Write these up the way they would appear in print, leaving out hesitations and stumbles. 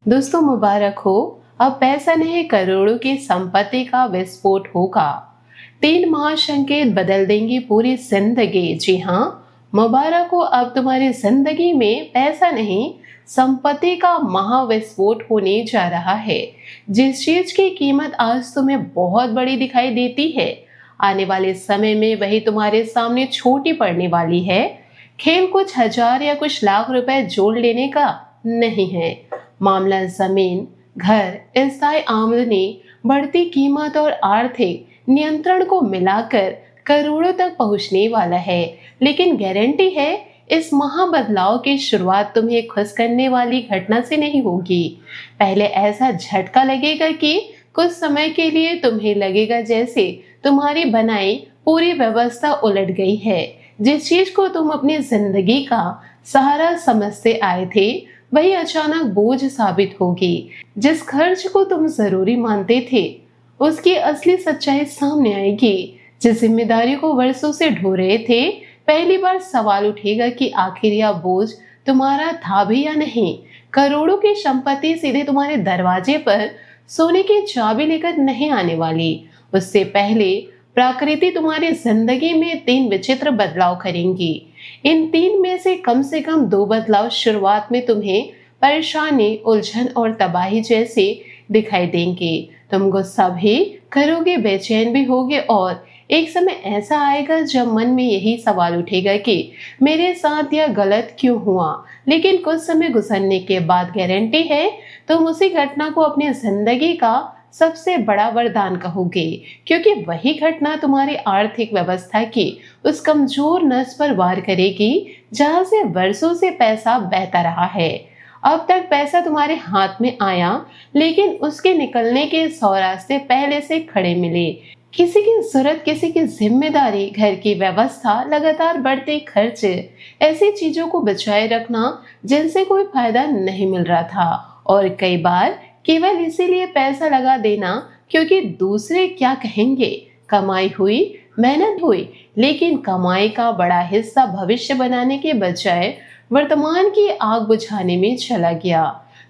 दोस्तों मुबारक हो। अब पैसा नहीं, करोड़ों की संपत्ति का विस्फोट होगा। 3 महासंकेत बदल देंगी पूरी जिंदगी। जी हाँ, मुबारक हो। अब तुम्हारी जिंदगी में पैसा नहीं, संपत्ति का महाविस्फोट होने जा रहा है। जिस चीज की कीमत आज तुम्हें बहुत बड़ी दिखाई देती है, आने वाले समय में वही तुम्हारे सामने छोटी पड़ने वाली है। खेल कुछ हजार या कुछ लाख रुपए जोड़ लेने का नहीं है। मामला जमीन, घर, स्थायी आमदनी, बढ़ती कीमत और आर्थिक नियंत्रण को मिलाकर करोड़ों तक पहुंचने वाला है। लेकिन गारंटी है, इस महाबदलाव की शुरुआत तुम्हें खुश करने वाली घटना से नहीं होगी। पहले ऐसा झटका लगेगा कि कुछ समय के लिए तुम्हें लगेगा जैसे तुम्हारी बनाई पूरी व्यवस्था उलट गई है। जिस चीज को तुम अपनी जिंदगी का सहारा समझते आए थे, वही अचानक बोझ साबित होगी। जिस खर्च को तुम जरूरी मानते थे, उसकी असली सच्चाई सामने आएगी। जिस जिम्मेदारी को वर्षों से ढो रहे थे, पहली बार सवाल उठेगा कि आखिर यह बोझ तुम्हारा था भी या नहीं। करोड़ों की संपत्ति सीधे तुम्हारे दरवाजे पर सोने की चाबी लेकर नहीं आने वाली। उससे पहले प्रकृति तुम्हारी जिंदगी में 3 विचित्र बदलाव करेंगी। इन 3 में से कम 2 बदलाव शुरुआत में तुम्हें परेशानी, उलझन और तबाही जैसे दिखाई देंगे। तुम गुस्सा भी करोगे, बेचैन भी होगे और एक समय ऐसा आएगा जब मन में यही सवाल उठेगा कि मेरे साथ यह गलत क्यों हुआ। लेकिन कुछ समय गुजरने के बाद गारंटी है, तुम उसी घटना को अपनी जिंदगी का सबसे बड़ा वरदान कहोगे, क्योंकि वही घटना तुम्हारी आर्थिक व्यवस्था की उस कमजोर नस पर वार करेगी जहां से वर्षों से पैसा बहता रहा है। अब तक पैसा तुम्हारे हाथ में आया, लेकिन उसके निकलने के 100 रास्ते पहले से खड़े मिले। किसी की जरूरत, किसी की जिम्मेदारी, घर की व्यवस्था, लगातार बढ़ते खर्च, ऐसी चीजों को बचाए रखना जिनसे कोई फायदा नहीं मिल रहा था। और कई बार केवल इसीलिए पैसा लगा देना क्योंकि दूसरे क्या कहेंगे। कमाई हुई, मेहनत हुई, लेकिन कमाई का बड़ा हिस्सा भविष्य बनाने के बजाय वर्तमान की आग बुझाने में चला गया।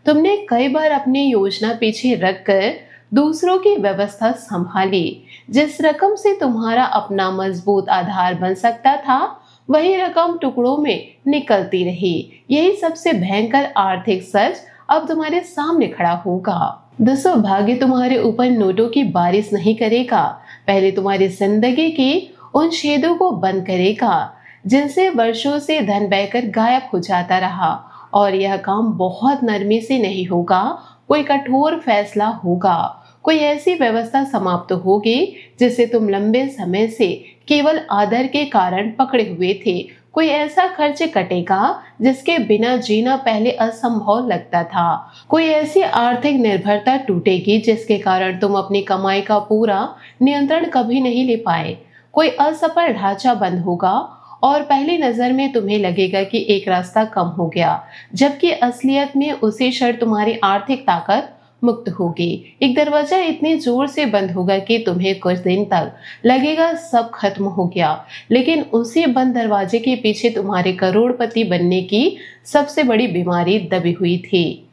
तुमने कई बार अपनी योजना पीछे रखकर दूसरों की व्यवस्था संभाली। जिस रकम से तुम्हारा अपना मजबूत आधार बन सकता था, वही रकम टुकड़ों में निकलती रही। यही सबसे भयंकर आर्थिक सच अब तुम्हारे सामने खड़ा होगा। दोस्तों, भाग्य तुम्हारे ऊपर नोटों की बारिश नहीं करेगा, पहले तुम्हारी जिंदगी की उन छेदों को बंद करेगा जिनसे वर्षों से धन बहकर गायब हो जाता रहा। और यह काम बहुत नरमी से नहीं होगा, कोई कठोर फैसला होगा। कोई ऐसी व्यवस्था समाप्त होगी जिसे तुम लंबे समय से केवल आदर के कारण पकड़े हुए थे। कोई ऐसा खर्च कटेगा जिसके बिना जीना पहले असंभव लगता था। कोई ऐसी आर्थिक निर्भरता टूटेगी जिसके कारण तुम अपनी कमाई का पूरा नियंत्रण कभी नहीं ले पाए। कोई असफल ढांचा बंद होगा और पहली नजर में तुम्हें लगेगा कि एक रास्ता कम हो गया, जबकि असलियत में उसी क्षण तुम्हारी आर्थिक ताकत मुक्त होगी। एक दरवाजा इतनी जोर से बंद होगा कि तुम्हें कुछ दिन तक लगेगा सब खत्म हो गया, लेकिन उसी बंद दरवाजे के पीछे तुम्हारे करोड़पति बनने की सबसे बड़ी बीमारी दबी हुई थी।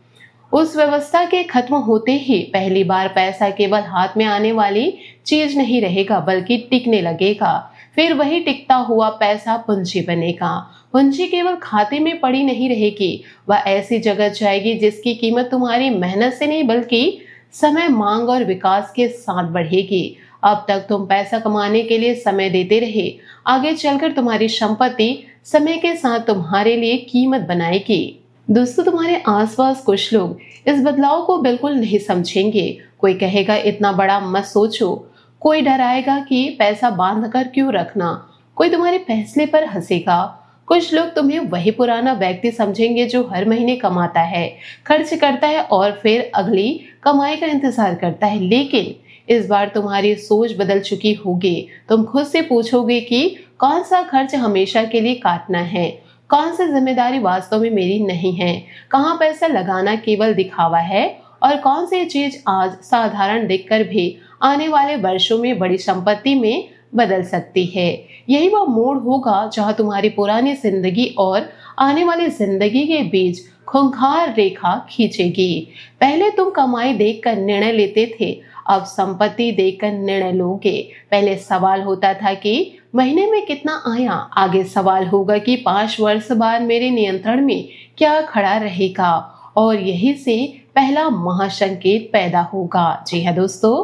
उस व्यवस्था के खत्म होते ही पहली बार पैसा केवल हाथ में आने वाली चीज नहीं रहेगा, बल्कि टिकने लगेगा। फिर वही टिकता हुआ पैसा पूंजी बनेगा। पूंजी केवल खाते में पड़ी नहीं रहेगी, वह ऐसी जगह जाएगी जिसकी कीमत तुम्हारी मेहनत से नहीं बल्कि समय, मांग और विकास के साथ बढ़ेगी। अब तक तुम पैसा कमाने के लिए समय देते रहे, आगे चलकर तुम्हारी संपत्ति समय के साथ तुम्हारे लिए कीमत बनाएगी। दोस्तों, तुम्हारे आसपास कुछ लोग इस बदलाव को बिल्कुल नहीं समझेंगे। कोई कहेगा इतना बड़ा मत सोचो, कोई डराएगा कि पैसा बांध कर क्यों रखना, कोई तुम्हारे फैसले पर हंसेगा। कुछ लोग तुम्हें वही पुराना व्यक्ति समझेंगे जो हर महीने कमाता है, खर्च करता है और फिर अगली कमाई का इंतजार करता है। लेकिन इस बार तुम्हारी सोच बदल चुकी होगी। तुम खुद से पूछोगे कि कौन सा खर्च हमेशा के लिए काटना है, कौन सी जिम्मेदारी वास्तव में मेरी नहीं है, कहाँ पैसा लगाना केवल दिखावा है और कौन सी चीज आज साधारण दिखकर भी आने वाले वर्षों में बड़ी संपत्ति में बदल सकती है। यही वह मोड़ होगा जहां तुम्हारी पुरानी जिंदगी और आने वाली जिंदगी के बीच खूंखार रेखा खींचेगी। पहले तुम कमाई देखकर निर्णय लेते थे, अब संपत्ति देखकर निर्णय लोगे। पहले सवाल होता था कि महीने में कितना आया, आगे सवाल होगा कि 5 वर्ष बाद मेरे नियंत्रण में क्या खड़ा रहेगा। और यही से पहला महासंकेत पैदा होगा। जी हाँ दोस्तों,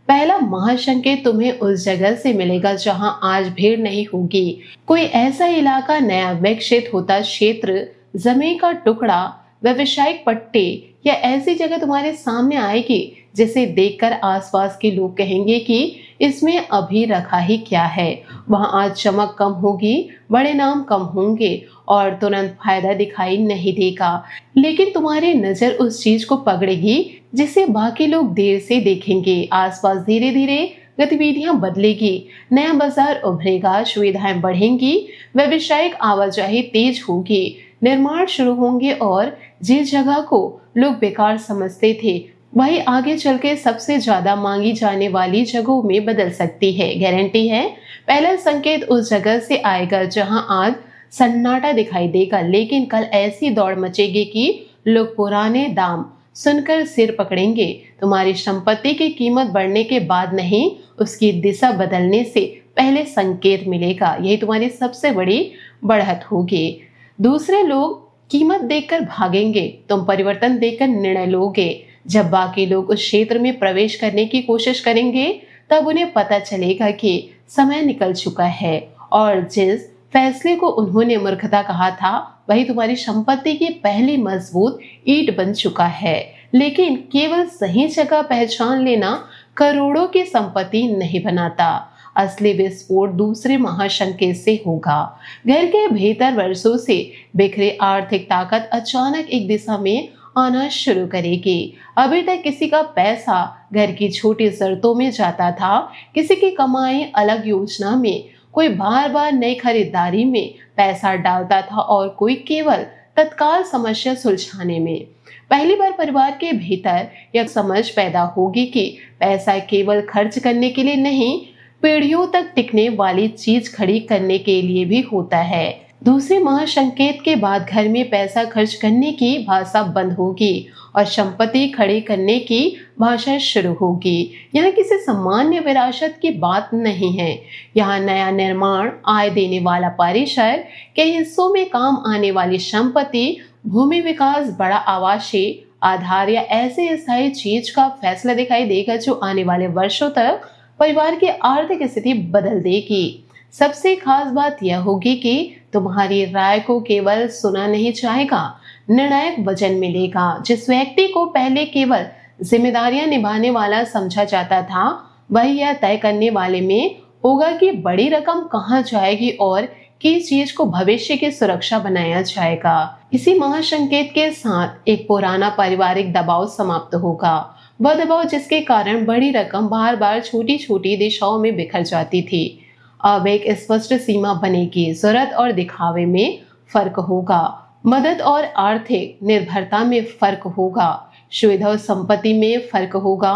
पहला महासंकेत तुम्हें उस जगह से मिलेगा जहां आज भीड़ नहीं होगी। कोई ऐसा इलाका, नया विकसित होता क्षेत्र, जमीन का टुकड़ा, व्यवसायिक पट्टे या ऐसी जगह तुम्हारे सामने आएगी जिसे देखकर आसपास के लोग कहेंगे कि इसमें अभी रखा ही क्या है। वहां आज चमक कम होगी, बड़े नाम कम होंगे और तुरंत फायदा दिखाई नहीं देगा, लेकिन तुम्हारी नजर उस चीज को पकड़ेगी जिसे बाकी लोग देर से देखेंगे। आसपास धीरे धीरे गतिविधियां बदलेगी, नया बाजार उभरेगा, सुविधाएं बढ़ेंगी, व्यवसायिक आवाजाही तेज होगी, निर्माण शुरू होंगे और जिस जगह को लोग बेकार समझते थे वही आगे चल के सबसे ज्यादा मांगी जाने वाली जगहों में बदल सकती है। गारंटी है पहला संकेत उस जगह से आएगा जहां आज सन्नाटा दिखाई देगा, लेकिन कल ऐसी दौड़ मचेगी कि लोग पुराने दाम सुनकर सिर पकड़ेंगे। तुम्हारी संपत्ति की कीमत बढ़ने के बाद नहीं, उसकी दिशा बदलने से पहले संकेत मिलेगा। यही तुम्हारी सबसे बड़ी बढ़त होगी। दूसरे लोग कीमत देखकर भागेंगे, तुम परिवर्तन देखकर निर्णय लोगे। जब बाकी लोग उस क्षेत्र में प्रवेश करने की कोशिश करेंगे तब उन्हें पता चलेगा कि समय निकल चुका है और जिस फैसले को उन्होंने मूर्खता कहा था वही तुम्हारी संपत्ति की पहली मजबूत ईंट बन चुका है। लेकिन केवल सही जगह पहचान लेना करोड़ों की संपत्ति नहीं बनाता। असली विस्फोट दूसरे महासंकेत से होगा। घर के भीतर वर्षों से बिखरे आर्थिक ताकत अचानक एक दिशा में आना शुरू करेगी। अभी तक किसी का पैसा घर की छोटी जरूरतों में जाता था, किसी की कमाई अलग योजना में, कोई बार बार नई खरीदारी में पैसा डालता था और कोई केवल तत्काल समस्या सुलझाने में। पहली बार परिवार के भीतर यह समझ पैदा होगी कि पैसा केवल खर्च करने के लिए नहीं, पीढ़ियों तक टिकने वाली चीज खड़ी करने के लिए भी होता है। दूसरे महासंकेत के बाद घर में पैसा खर्च करने की भाषा बंद होगी और संपत्ति खड़ी करने की भाषा शुरू होगी। यहाँ किसी सामान्य विरासत की बात नहीं है। यहाँ नया निर्माण, आय देने वाला परिसर, कई हिस्सों में काम आने वाली संपत्ति, भूमि विकास, बड़ा आवासीय आधार या ऐसे स्थायी चीज का फैसला दिखाई देगा जो आने वाले वर्षों तक परिवार की आर्थिक स्थिति बदल देगी। सबसे खास बात यह होगी कि तुम्हारी राय को केवल सुना नहीं जाएगा, निर्णायक वजन मिलेगा। जिस व्यक्ति को पहले केवल जिम्मेदारियां निभाने वाला समझा जाता था वही यह तय करने वाले में होगा कि बड़ी रकम कहां जाएगी और किस चीज को भविष्य की सुरक्षा बनाया जाएगा। इसी महासंकेत के साथ एक पुराना पारिवारिक दबाव समाप्त होगा। वह दबाव जिसके कारण बड़ी रकम बार बार छोटी छोटी दिशाओं में बिखर जाती थी। अब एक स्पष्ट सीमा बनेगी। जरूरत और दिखावे में फर्क होगा, मदद और आर्थिक निर्भरता में फर्क होगा, सुविधा और संपत्ति में फर्क होगा।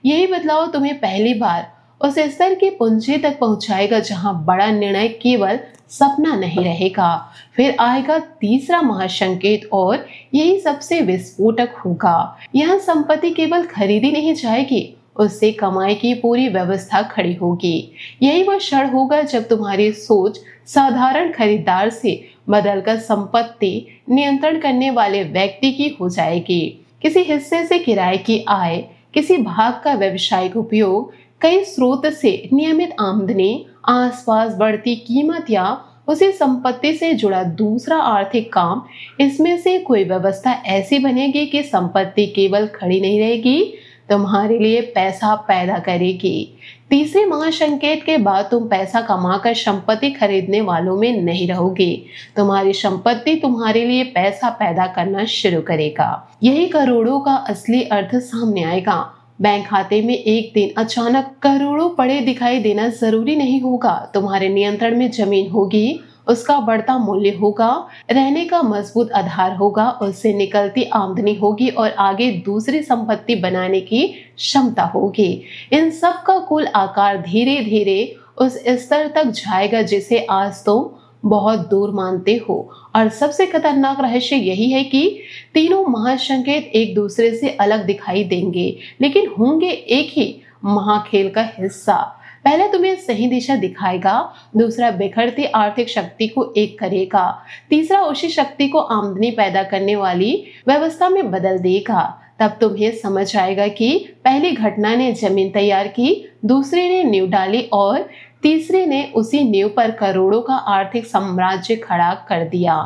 यही बदलाव तुम्हें पहली बार उस स्तर की पूंजी तक पहुंचाएगा जहां बड़ा निर्णय केवल सपना नहीं रहेगा। फिर आएगा तीसरा महासंकेत और यही सबसे विस्फोटक होगा। यहाँ संपत्ति केवल खरीदी नहीं जाएगी, उससे कमाई की पूरी व्यवस्था खड़ी होगी। यही वह क्षण होगा जब तुम्हारी सोच साधारण खरीदार से बदलकर संपत्ति नियंत्रण करने वाले व्यक्ति की हो जाएगी। किसी हिस्से से किराए की आय, किसी भाग का व्यावसायिक उपयोग, कई स्रोत से नियमित आमदनी, आसपास बढ़ती कीमत या उसी संपत्ति से जुड़ा दूसरा आर्थिक काम, इसमें से कोई व्यवस्था ऐसी बनेगी कि संपत्ति केवल खड़ी नहीं रहेगी, तुम्हारे लिए पैसा पैदा करेगी। तीसरे महासंकेत के बाद तुम पैसा कमाकर संपत्ति खरीदने वालों में नहीं रहोगे। तुम्हारी संपत्ति तुम्हारे लिए पैसा पैदा करना शुरू करेगा। यही करोड़ों का असली अर्थ सामने आएगा। बैंक खाते में एक दिन अचानक करोड़ों पड़े दिखाई देना जरूरी नहीं होगा। तुम्हारे नियंत्रण में जमीन होगी, उसका बढ़ता मूल्य होगा, रहने का मजबूत आधार होगा, उससे निकलती आमदनी होगी और आगे दूसरी संपत्ति बनाने की क्षमता होगी। इन सब का कुल आकार धीरे धीरे उस स्तर तक जाएगा जिसे आज तुम बहुत दूर मानते हो। और सबसे खतरनाक रहस्य यही है कि तीनों महासंकेत एक दूसरे से अलग दिखाई देंगे, लेकिन होंगे एक ही महाखेल का हिस्सा। पहला तुम्हें सही दिशा दिखाएगा, दूसरा बिखरती आर्थिक शक्ति को एक करेगा, तीसरा उसी शक्ति को आमदनी पैदा करने वाली व्यवस्था में बदल देगा। तब तुम्हें समझ आएगा कि पहली घटना ने जमीन तैयार की, दूसरी ने नींव डाली और तीसरे ने उसी नींव पर करोड़ों का आर्थिक साम्राज्य खड़ा कर दिया।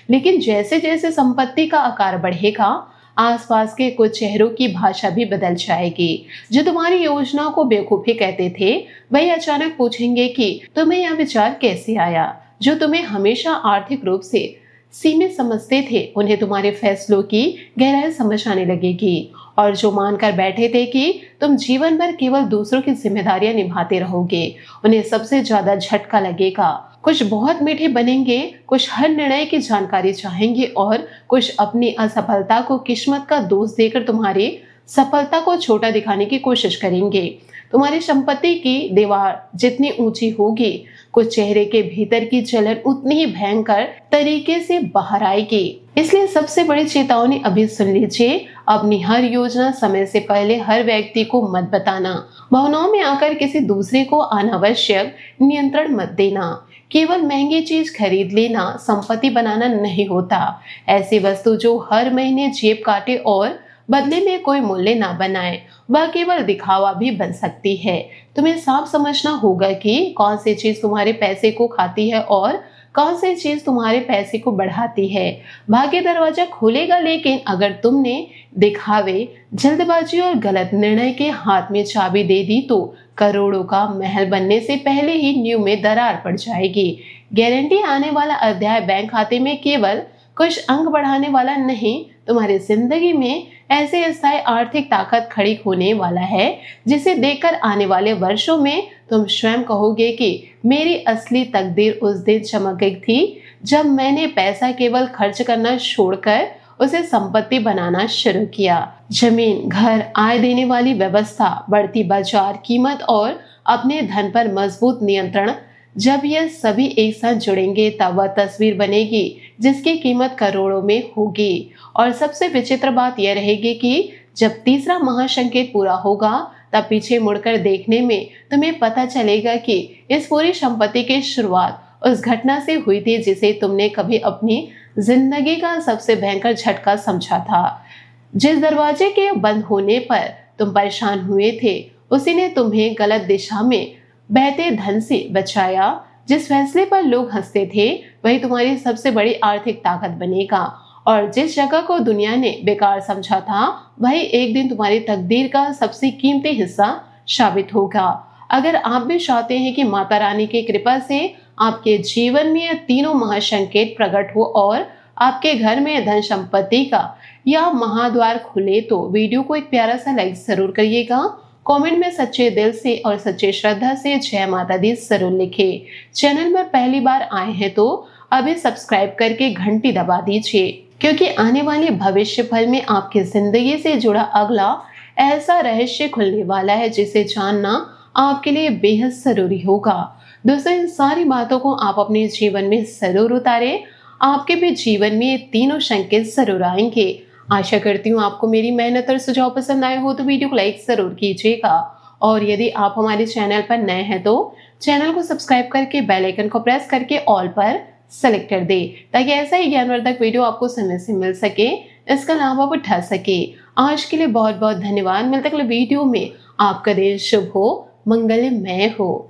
लेकिन जैसे जैसे संपत्ति का आकार बढ़ेगा, आसपास के कुछ चेहरों की भाषा भी बदल जाएगी। जो तुम्हारी योजना को बेवकूफी कहते थे, वही अचानक पूछेंगे कि तुम्हें यह विचार कैसे आया। जो तुम्हें हमेशा आर्थिक रूप से सीमित समझते थे, उन्हें तुम्हारे फैसलों की गहराई समझ आने लगेगी। और जो मानकर बैठे थे कि तुम जीवन भर केवल दूसरों की जिम्मेदारियां निभाते रहोगे, उन्हें सबसे ज्यादा झटका लगेगा। कुछ बहुत मीठे बनेंगे, कुछ हर निर्णय की जानकारी चाहेंगे और कुछ अपनी असफलता को किस्मत का दोष देकर तुम्हारी सफलता को छोटा दिखाने की कोशिश करेंगे। तुम्हारी संपत्ति की दीवार जितनी ऊंची होगी, कुछ चेहरे के भीतर की जलन उतनी ही भयंकर तरीके से बाहर आएगी। इसलिए सबसे बड़ी चेतावनी अभी सुन लीजिए, अपनी हर योजना समय से पहले हर व्यक्ति को मत बताना। भावनाओं में आकर किसी दूसरे को अनावश्यक नियंत्रण मत देना। केवल महंगी चीज खरीद लेना संपत्ति बनाना नहीं होता। ऐसी वस्तु जो हर महीने जेब काटे और बदले में कोई मूल्य ना बनाए, वह केवल दिखावा भी बन सकती है। तुम्हें साफ समझना होगा कि कौन सी चीज तुम्हारे पैसे को खाती है और कौन सी चीज तुम्हारे पैसे को बढ़ाती है। भाग्य दरवाजा खोलेगा, लेकिन अगर तुमने दिखावे, जल्दबाजी और गलत निर्णय के हाथ में चाबी दे दी तो करोड़ों का महल बनने से पहले ही नींव में दरार पड़ जाएगी। गारंटी, आने वाला अध्याय बैंक खाते में केवल कुछ अंक बढ़ाने वाला नहीं, तुम्हारी जिंदगी में ऐसे अस्थायी आर्थिक ताकत खड़ी होने वाला है जिसे देखकर आने वाले वर्षों में तुम स्वयं कहोगे कि मेरी असली तकदीर उस दिन चमक गई थी जब मैंने पैसा केवल खर्च करना छोड़कर उसे संपत्ति बनाना शुरू किया। जमीन, घर, आय देने वाली व्यवस्था, बढ़ती बाजार कीमत और अपने धन पर मजबूत नियंत्रण, जब यह सभी एक साथ जुड़ेंगे तब वह तस्वीर बनेगी जिसकी कीमत करोड़ों में होगी। और सबसे विचित्र बात यह रहेगी कि जब तीसरा महासंकेत पूरा होगा, तब पीछे मुड़कर देखने में तुम्हें पता चलेगा कि इस पूरी संपत्ति की शुरुआत उस घटना से हुई थी जिसे तुमने कभी अपनी जिंदगी का सबसे भयंकर झटका समझा था। जिस दरवाजे के बंद होने पर तुम परेशान हुए थे, उसी ने तुम्हें गलत दिशा में बहते धन से बचाया। जिस फैसले पर लोग हंसते थे, वही तुम्हारी सबसे बड़ी आर्थिक ताकत बनेगा। और जिस जगह को दुनिया ने बेकार समझा था, वही एक दिन तुम्हारी तकदीर का सबसे कीमती हिस्सा साबित होगा। अगर आप भी चाहते हैं कि माता रानी की कृपा से आपके जीवन में यह तीनों महासंकेत प्रकट हो और आपके घर में धन संपत्ति का यह महाद्वार खुले, तो वीडियो को एक प्यारा सा लाइक जरूर करिएगा। कमेंट में सच्चे दिल से और सच्चे श्रद्धा से जय माता दी जरूर लिखें। चैनल पर पहली बार आए हैं तो अभी सब्सक्राइब करके घंटी दबा दीजिए, क्योंकि आने वाले भविष्य फल में आपकी जिंदगी से जुड़ा अगला ऐसा रहस्य खुलने वाला है जिसे जानना आपके लिए बेहद जरूरी होगा। दोस्तों, इन सारी बातों को आप अपने जीवन में जरूर उतारें। आपके भी जीवन में ये तीनों संकेत जरूर आएंगे। आशा करती हूँ आपको मेरी मेहनत और सुझाव पसंद आए हो तो वीडियो को लाइक जरूर कीजिएगा। और यदि आप हमारे चैनल पर नए हैं तो चैनल को सब्सक्राइब करके बेल आइकन को प्रेस करके ऑल पर सेलेक्ट कर दे, ताकि ऐसा ही ज्ञानवर्धक वीडियो आपको समय से मिल सके, इसका लाभ आप उठा सके। आज के लिए बहुत बहुत धन्यवाद। मिलते अगले वीडियो में। आपका दिन शुभ हो, मंगलमय हो।